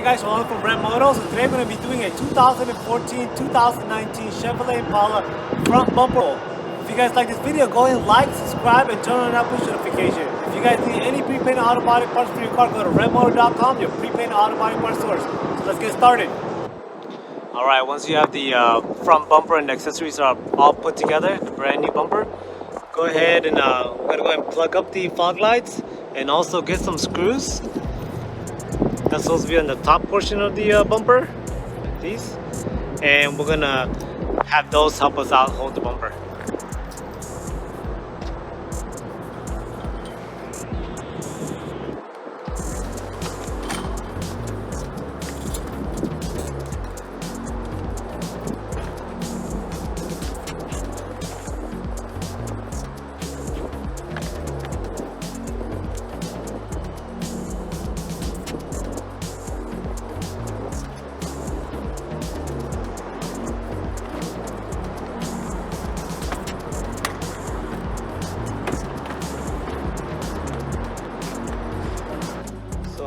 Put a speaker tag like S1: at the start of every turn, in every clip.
S1: guys, Chevrolet from ReveMoto. So today we're going to be doing a 2014-2019 Chevrolet Impala front bumper. If you guys like this video, go ahead and like, subscribe, and turn on that push notification. If you guys need any pre-painted auto body parts for your car, go to ReveMoto.com, your pre-painted auto body parts source. So let's get started. Alright, once you have the front bumper and the accessories are all put together, the brand new bumper, go ahead and we're going to go ahead and plug up the fog lights and also get some screws. That's supposed to be on the top portion of the bumper, like these, and we're gonna have those help us out hold the bumper.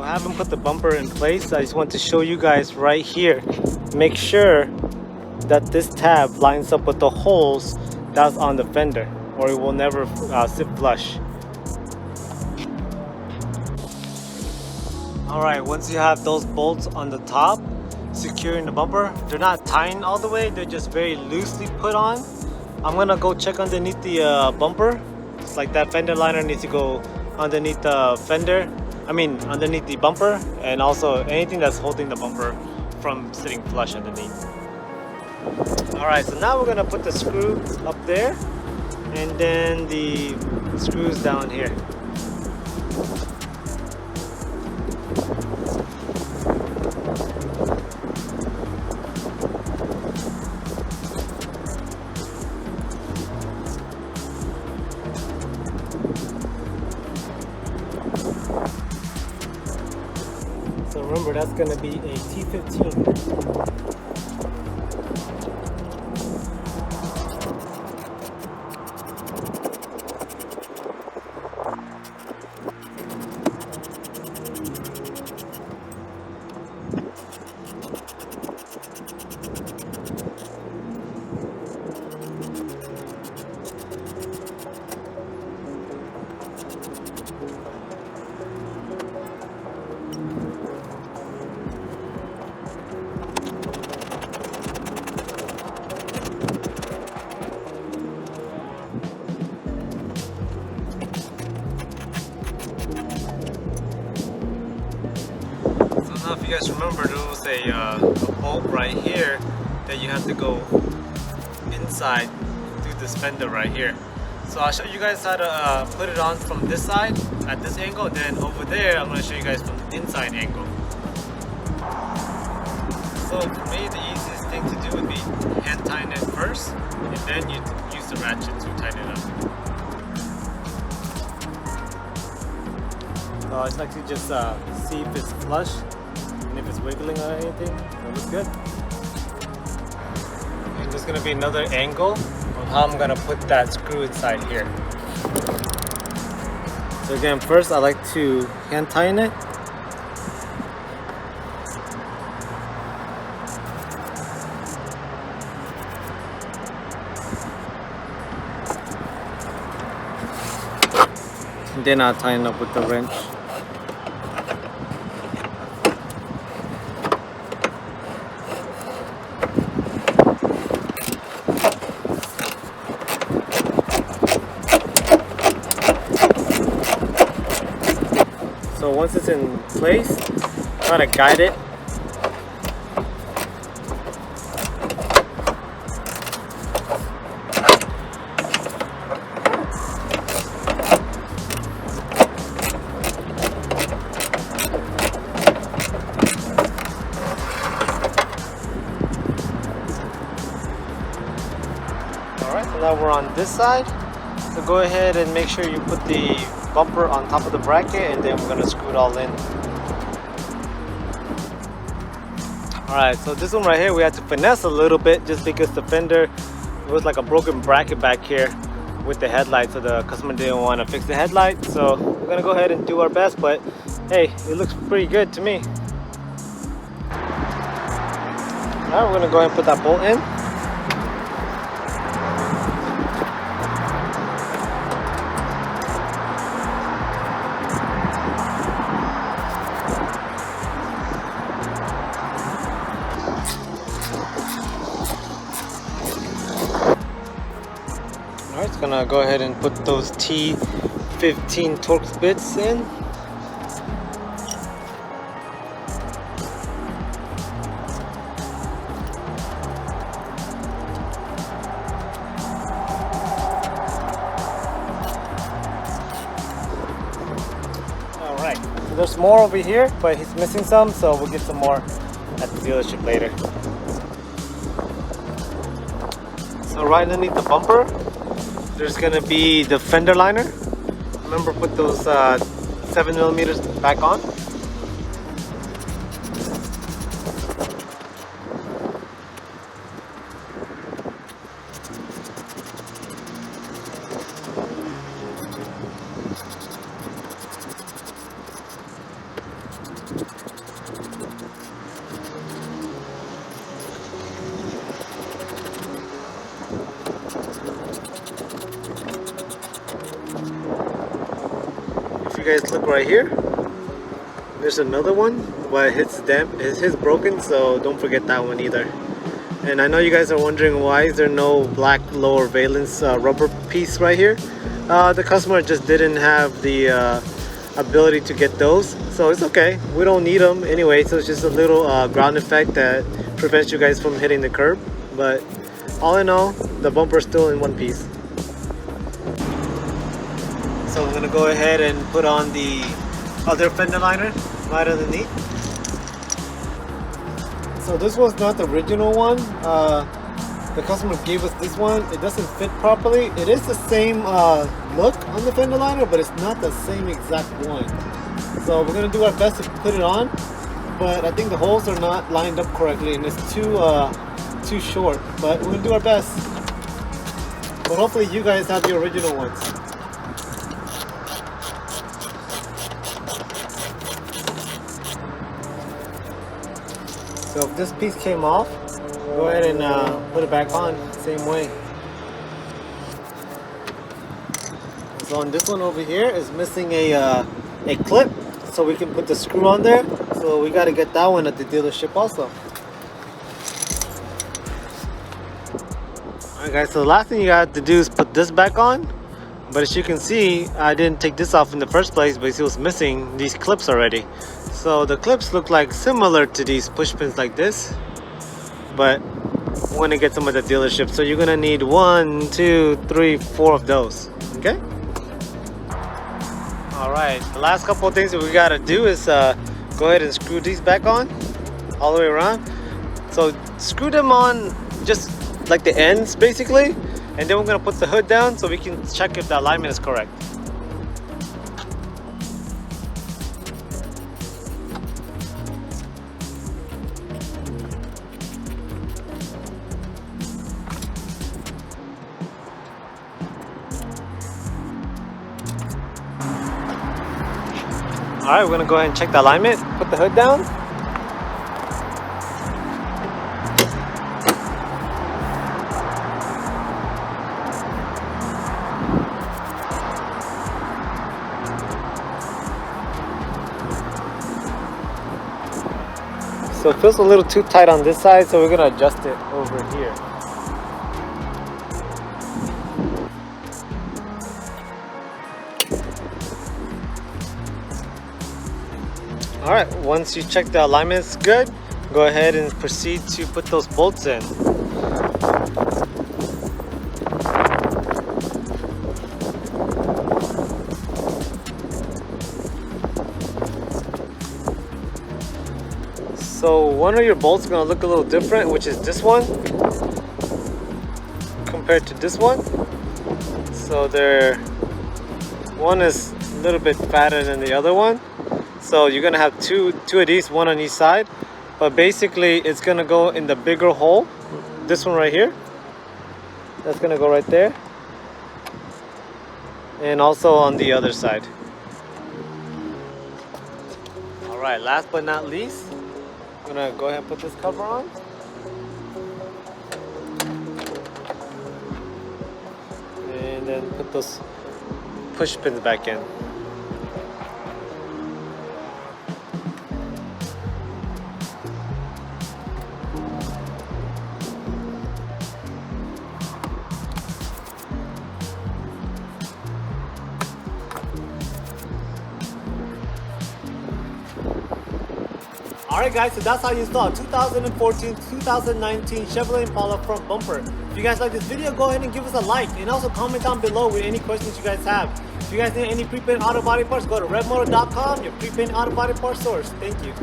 S1: I haven't put the bumper in place. I just want to show you guys right here. Make sure that this tab lines up with the holes that's on the fender, or it will never sit flush. Alright, once you have those bolts on the top securing the bumper, they're not tying all the way, they're just very loosely put on. I'm gonna go check underneath the bumper. It's like that fender liner needs to go underneath the fender. Underneath the bumper, and also anything that's holding the bumper from sitting flush underneath. Alright, so now we're gonna put the screw up there and then the screws down here. So remember, that's going to be a T15. If you guys remember, there was a bolt right here that you have to go inside through this fender right here. So I'll show you guys how to put it on from this side at this angle, then over there I'm going to show you guys from the inside angle. So for me, the easiest thing to do would be hand tying it first, and then you use the ratchet to tighten it up. So I just like to just see if it's flush. And if it's wiggling or anything, that looks good. And there's gonna be another angle on how I'm gonna put that screw inside here. So again, first I like to hand tighten it. And then I'll tighten up with the wrench. So once it's in place, try to guide it. Alright, so now we're on this side. So go ahead and make sure you put the bumper on top of the bracket, and then we're going to screw it all in. Alright, so this one right here we had to finesse a little bit just because the fender, it was like a broken bracket back here with the headlight, so the customer didn't want to fix the headlight. So we're gonna go ahead and do our best, but hey, it looks pretty good to me. Alright, we're gonna go ahead and put that bolt in. Alright, it's gonna go ahead and put those T15 Torx bits in. Alright, so there's more over here, but he's missing some, so we'll get some more at the dealership later. So right underneath the bumper, there's gonna be the fender liner. Remember, put those 7mm back on. If you guys look right here, there's another one, but it's broken, so don't forget that one either. And I know you guys are wondering, why is there no black lower valence rubber piece right here? The customer just didn't have the ability to get those, so it's okay, we don't need them anyway. So it's just a little ground effect that prevents you guys from hitting the curb, but all in all, the bumper is still in one piece. So I'm gonna go ahead and put on the other fender liner right underneath. So this was not the original one. The customer gave us this one. It doesn't fit properly. It is the same look on the fender liner, but it's not the same exact one. So we're gonna do our best to put it on, but I think the holes are not lined up correctly, and it's too short. But we're gonna do our best. But hopefully you guys have the original ones. So if this piece came off, go ahead and put it back on same way. So on this one over here is missing a clip, so we can put the screw on there. So we got to get that one at the dealership also. Alright guys, so the last thing you got to do is put this back on. But as you can see, I didn't take this off in the first place because it was missing these clips already. So the clips look like similar to these push pins like this, but we're gonna get them at the dealership. So you're gonna need 1, 2, 3, 4 of those. Okay. All right. The last couple of things that we gotta do is go ahead and screw these back on all the way around. So screw them on just like the ends basically, and then we're gonna put the hood down so we can check if the alignment is correct. Alright, we're gonna go ahead and check the alignment, put the hood down. So it feels a little too tight on this side, so we're gonna adjust it over here. Alright, once you check the alignment is good, go ahead and proceed to put those bolts in. So one of your bolts is going to look a little different, which is this one compared to this one. So one is a little bit fatter than the other one. So you're gonna have two of these, one on each side, but basically it's gonna go in the bigger hole. This one right here, that's gonna go right there, and also on the other side. All right, last but not least, I'm gonna go ahead and put this cover on. then put those push pins back in. Alright guys, so that's how you install a 2014-2019 Chevrolet Impala front bumper. If you guys like this video, go ahead and give us a like, and also comment down below with any questions you guys have. If you guys need any prepaid auto body parts, go to ReveMoto.com, your prepaid auto body parts source. Thank you.